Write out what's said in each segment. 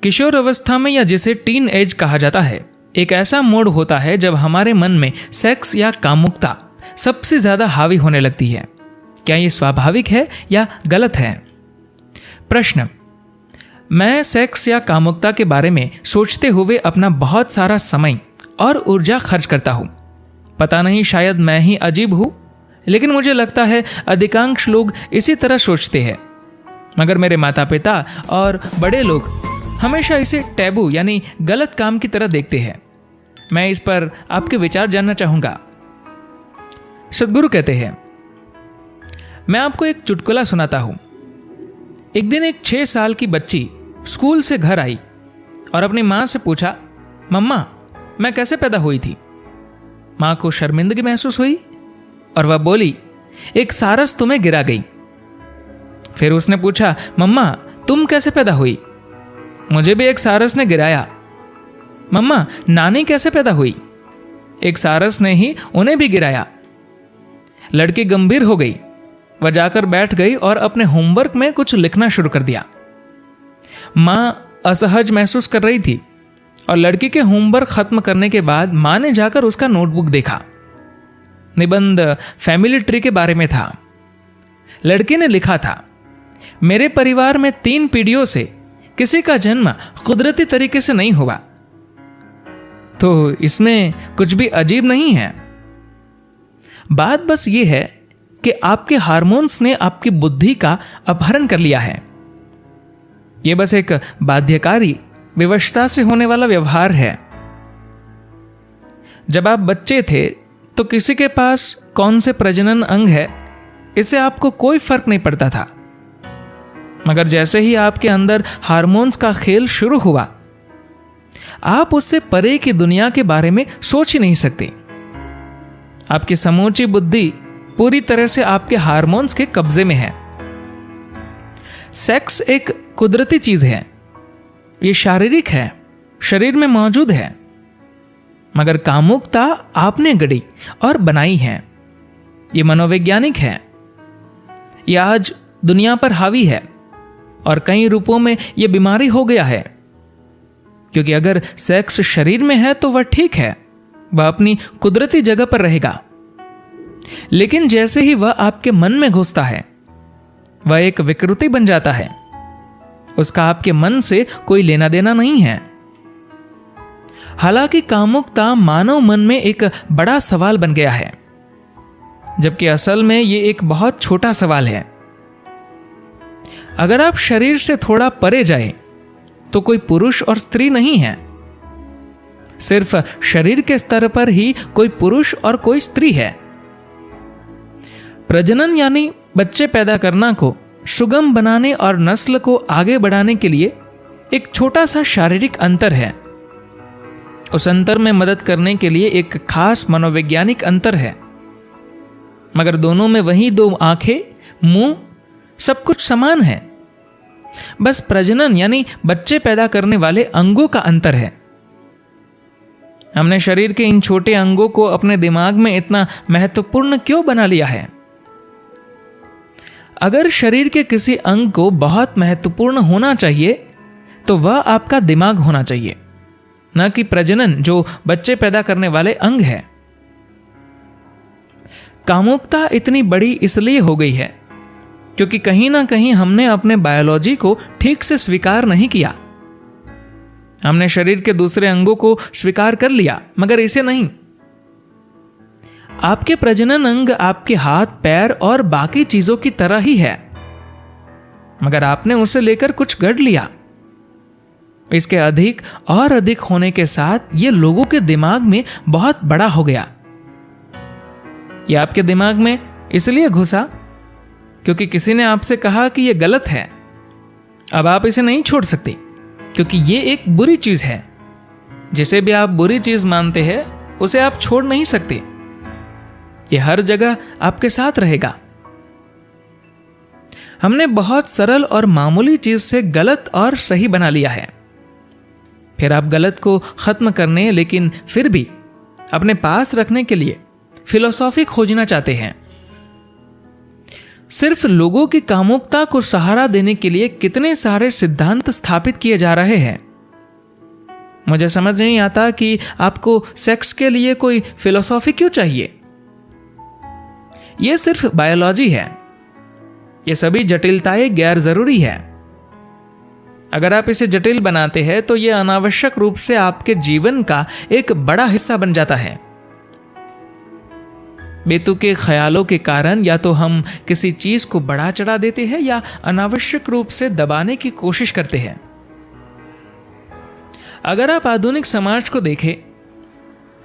किशोर अवस्था में, या जिसे टीन एज कहा जाता है, एक ऐसा मोड़ होता है जब हमारे मन में सेक्स या कामुकता सबसे ज्यादा हावी होने लगती है। क्या यह स्वाभाविक है या गलत है? प्रश्न: मैं सेक्स या कामुकता के बारे में सोचते हुए अपना बहुत सारा समय और ऊर्जा खर्च करता हूं। पता नहीं, शायद मैं ही अजीब हूं, लेकिन मुझे लगता है अधिकांश लोग इसी तरह सोचते हैं। मगर मेरे माता पिता और बड़े लोग हमेशा इसे टैबू यानी गलत काम की तरह देखते हैं। मैं इस पर आपके विचार जानना चाहूंगा। सद्गुरु कहते हैं, मैं आपको एक चुटकुला सुनाता हूं। एक दिन एक 6 साल की बच्ची स्कूल से घर आई और अपनी मां से पूछा, मम्मा, मैं कैसे पैदा हुई थी? मां को शर्मिंदगी महसूस हुई और वह बोली, एक सारस तुम्हें गिरा गई। फिर उसने पूछा, मम्मा, तुम कैसे पैदा हुई? मुझे भी एक सारस ने गिराया। मम्मा, नानी कैसे पैदा हुई? एक सारस ने ही उन्हें भी गिराया। लड़की गंभीर हो गई। वह जाकर बैठ गई और अपने होमवर्क में कुछ लिखना शुरू कर दिया। मां असहज महसूस कर रही थी और लड़की के होमवर्क खत्म करने के बाद मां ने जाकर उसका नोटबुक देखा। निबंध फैमिली ट्री के बारे में था। लड़की ने लिखा था, मेरे परिवार में 3 पीढ़ियों से किसी का जन्म कुदरती तरीके से नहीं हुआ, तो इसमें कुछ भी अजीब नहीं है। बात बस यह है कि आपके हार्मोन्स ने आपकी बुद्धि का अपहरण कर लिया है। यह बस एक बाध्यकारी विवशता से होने वाला व्यवहार है। जब आप बच्चे थे तो किसी के पास कौन से प्रजनन अंग है, इससे आपको कोई फर्क नहीं पड़ता था। मगर जैसे ही आपके अंदर हार्मोन्स का खेल शुरू हुआ, आप उससे परे की दुनिया के बारे में सोच ही नहीं सकते। आपकी समूची बुद्धि पूरी तरह से आपके हार्मोन्स के कब्जे में है। सेक्स एक कुदरती चीज है, ये शारीरिक है, शरीर में मौजूद है। मगर कामुकता आपने गढ़ी और बनाई है, ये मनोवैज्ञानिक है। यह आज दुनिया पर हावी है और कई रूपों में यह बीमारी हो गया है। क्योंकि अगर सेक्स शरीर में है तो वह ठीक है, वह अपनी कुदरती जगह पर रहेगा। लेकिन जैसे ही वह आपके मन में घुसता है, वह एक विकृति बन जाता है। उसका आपके मन से कोई लेना देना नहीं है। हालांकि कामुकता मानव मन में एक बड़ा सवाल बन गया है, जबकि असल में यह एक बहुत छोटा सवाल है। अगर आप शरीर से थोड़ा परे जाए तो कोई पुरुष और स्त्री नहीं है। सिर्फ शरीर के स्तर पर ही कोई पुरुष और कोई स्त्री है। प्रजनन यानी बच्चे पैदा करना को सुगम बनाने और नस्ल को आगे बढ़ाने के लिए एक छोटा सा शारीरिक अंतर है। उस अंतर में मदद करने के लिए एक खास मनोवैज्ञानिक अंतर है। मगर दोनों में वही 2 आंखें, मुंह, सब कुछ समान है। बस प्रजनन यानी बच्चे पैदा करने वाले अंगों का अंतर है। हमने शरीर के इन छोटे अंगों को अपने दिमाग में इतना महत्वपूर्ण क्यों बना लिया है? अगर शरीर के किसी अंग को बहुत महत्वपूर्ण होना चाहिए तो वह आपका दिमाग होना चाहिए, न कि प्रजनन जो बच्चे पैदा करने वाले अंग है। कामुकता इतनी बड़ी इसलिए हो गई है क्योंकि कहीं ना कहीं हमने अपने बायोलॉजी को ठीक से स्वीकार नहीं किया। हमने शरीर के दूसरे अंगों को स्वीकार कर लिया, मगर इसे नहीं। आपके प्रजनन अंग आपके हाथ, पैर और बाकी चीजों की तरह ही है, मगर आपने उसे लेकर कुछ गढ़ लिया। इसके अधिक और अधिक होने के साथ यह लोगों के दिमाग में बहुत बड़ा हो गया। यह आपके दिमाग में इसलिए घुसा क्योंकि किसी ने आपसे कहा कि यह गलत है। अब आप इसे नहीं छोड़ सकते क्योंकि यह एक बुरी चीज है। जिसे भी आप बुरी चीज मानते हैं उसे आप छोड़ नहीं सकते। यह हर जगह आपके साथ रहेगा। हमने बहुत सरल और मामूली चीज से गलत और सही बना लिया है। फिर आप गलत को खत्म करने, लेकिन फिर भी अपने पास रखने के लिए फिलॉसफी खोजना चाहते हैं। सिर्फ लोगों की कामुकता को सहारा देने के लिए कितने सारे सिद्धांत स्थापित किए जा रहे हैं मुझे समझ नहीं आता कि आपको सेक्स के लिए कोई फिलॉसफी क्यों चाहिए। यह सिर्फ बायोलॉजी है। ये सभी जटिलताएं गैर जरूरी है। अगर आप इसे जटिल बनाते हैं तो यह अनावश्यक रूप से आपके जीवन का एक बड़ा हिस्सा बन जाता है। बेतुके ख्यालों के कारण या तो हम किसी चीज को बढ़ा चढ़ा देते हैं या अनावश्यक रूप से दबाने की कोशिश करते हैं। अगर आप आधुनिक समाज को देखें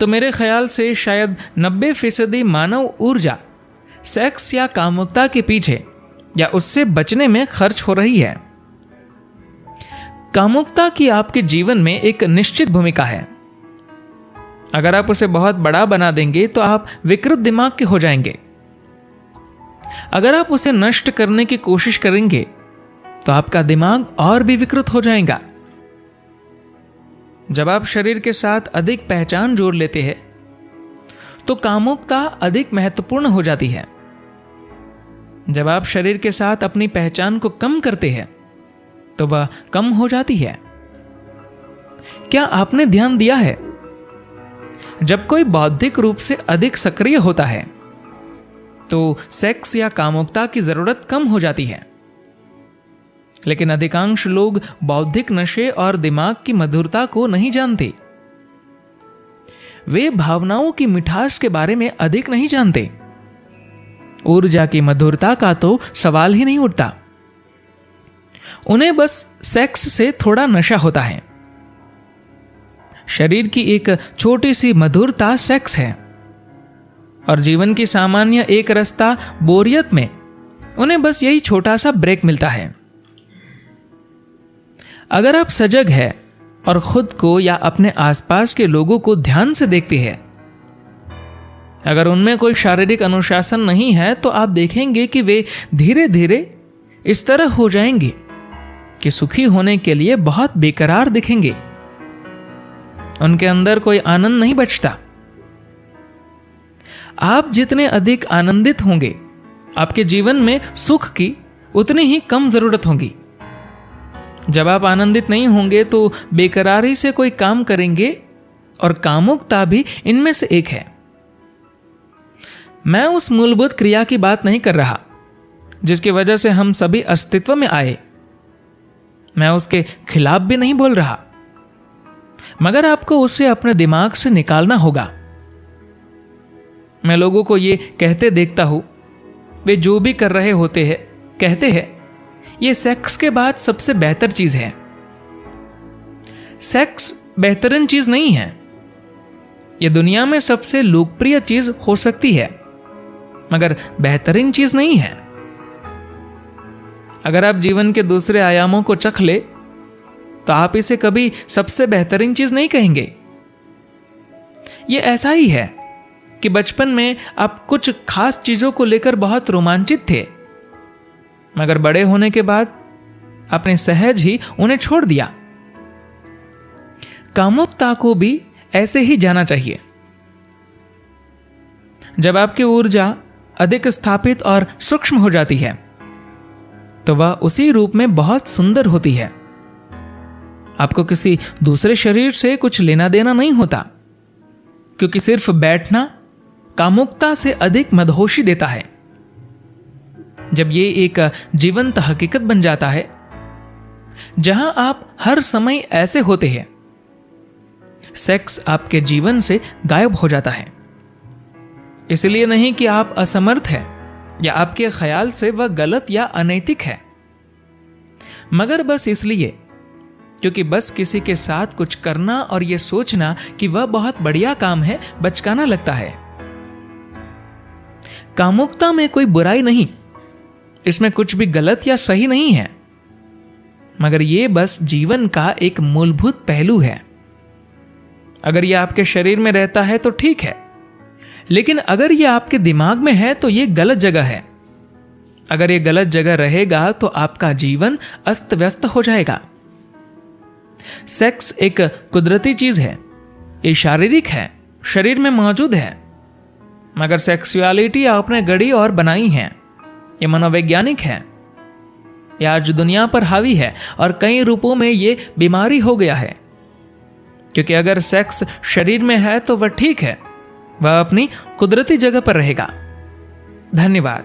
तो मेरे ख्याल से शायद 90% मानव ऊर्जा सेक्स या कामुकता के पीछे या उससे बचने में खर्च हो रही है। कामुकता की आपके जीवन में एक निश्चित भूमिका है। अगर आप उसे बहुत बड़ा बना देंगे तो आप विकृत दिमाग के हो जाएंगे। अगर आप उसे नष्ट करने की कोशिश करेंगे तो आपका दिमाग और भी विकृत हो जाएगा। जब आप शरीर के साथ अधिक पहचान जोड़ लेते हैं तो कामुकता अधिक महत्वपूर्ण हो जाती है। जब आप शरीर के साथ अपनी पहचान को कम करते हैं तो वह कम हो जाती है। क्या आपने ध्यान दिया है, जब कोई बौद्धिक रूप से अधिक सक्रिय होता है तो सेक्स या कामुकता की जरूरत कम हो जाती है। लेकिन अधिकांश लोग बौद्धिक नशे और दिमाग की मधुरता को नहीं जानते। वे भावनाओं की मिठास के बारे में अधिक नहीं जानते। ऊर्जा की मधुरता का तो सवाल ही नहीं उठता। उन्हें बस सेक्स से थोड़ा नशा होता है। शरीर की एक छोटी सी मधुरता सेक्स है और जीवन की सामान्य एक रास्ता बोरियत में उन्हें बस यही छोटा सा ब्रेक मिलता है। अगर आप सजग हैं और खुद को या अपने आसपास के लोगों को ध्यान से देखते हैं, अगर उनमें कोई शारीरिक अनुशासन नहीं है तो आप देखेंगे कि वे धीरे धीरे इस तरह हो जाएंगे कि सुखी होने के लिए बहुत बेकरार दिखेंगे। उनके अंदर कोई आनंद नहीं बचता। आप जितने अधिक आनंदित होंगे, आपके जीवन में सुख की उतनी ही कम जरूरत होगी। जब आप आनंदित नहीं होंगे तो बेकरारी से कोई काम करेंगे और कामुकता भी इनमें से एक है। मैं उस मूलभूत क्रिया की बात नहीं कर रहा जिसकी वजह से हम सभी अस्तित्व में आए। मैं उसके खिलाफ भी नहीं बोल रहा, मगर आपको उसे अपने दिमाग से निकालना होगा। मैं लोगों को ये कहते देखता हूं, वे जो भी कर रहे होते हैं कहते हैं ये सेक्स के बाद सबसे बेहतर चीज है। सेक्स बेहतरीन चीज नहीं है। यह दुनिया में सबसे लोकप्रिय चीज हो सकती है, मगर बेहतरीन चीज नहीं है। अगर आप जीवन के दूसरे आयामों को चख ले तो आप इसे कभी सबसे बेहतरीन चीज नहीं कहेंगे। यह ऐसा ही है कि बचपन में आप कुछ खास चीजों को लेकर बहुत रोमांचित थे, मगर बड़े होने के बाद आपने सहज ही उन्हें छोड़ दिया। कामुकता को भी ऐसे ही जाना चाहिए। जब आपकी ऊर्जा अधिक स्थापित और सूक्ष्म हो जाती है तो वह उसी रूप में बहुत सुंदर होती है। आपको किसी दूसरे शरीर से कुछ लेना देना नहीं होता, क्योंकि सिर्फ बैठना कामुकता से अधिक मदहोशी देता है। जब ये एक जीवंत हकीकत बन जाता है जहां आप हर समय ऐसे होते हैं, सेक्स आपके जीवन से गायब हो जाता है। इसलिए नहीं कि आप असमर्थ हैं या आपके ख्याल से वह गलत या अनैतिक है, मगर बस इसलिए क्योंकि बस किसी के साथ कुछ करना और यह सोचना कि वह बहुत बढ़िया काम है बचकाना लगता है। कामुकता में कोई बुराई नहीं, इसमें कुछ भी गलत या सही नहीं है, मगर यह बस जीवन का एक मूलभूत पहलू है। अगर यह आपके शरीर में रहता है तो ठीक है, लेकिन अगर यह आपके दिमाग में है तो यह गलत जगह है। अगर यह गलत जगह रहेगा तो आपका जीवन अस्त व्यस्त हो जाएगा। सेक्स एक कुदरती चीज है, ये शारीरिक है, शरीर में मौजूद है, मगर सेक्सुअलिटी आपने गढ़ी और बनाई है। ये मनोवैज्ञानिक है। यह आज दुनिया पर हावी है और कई रूपों में ये बीमारी हो गया है, क्योंकि अगर सेक्स शरीर में है तो वह ठीक है, वह अपनी कुदरती जगह पर रहेगा। धन्यवाद।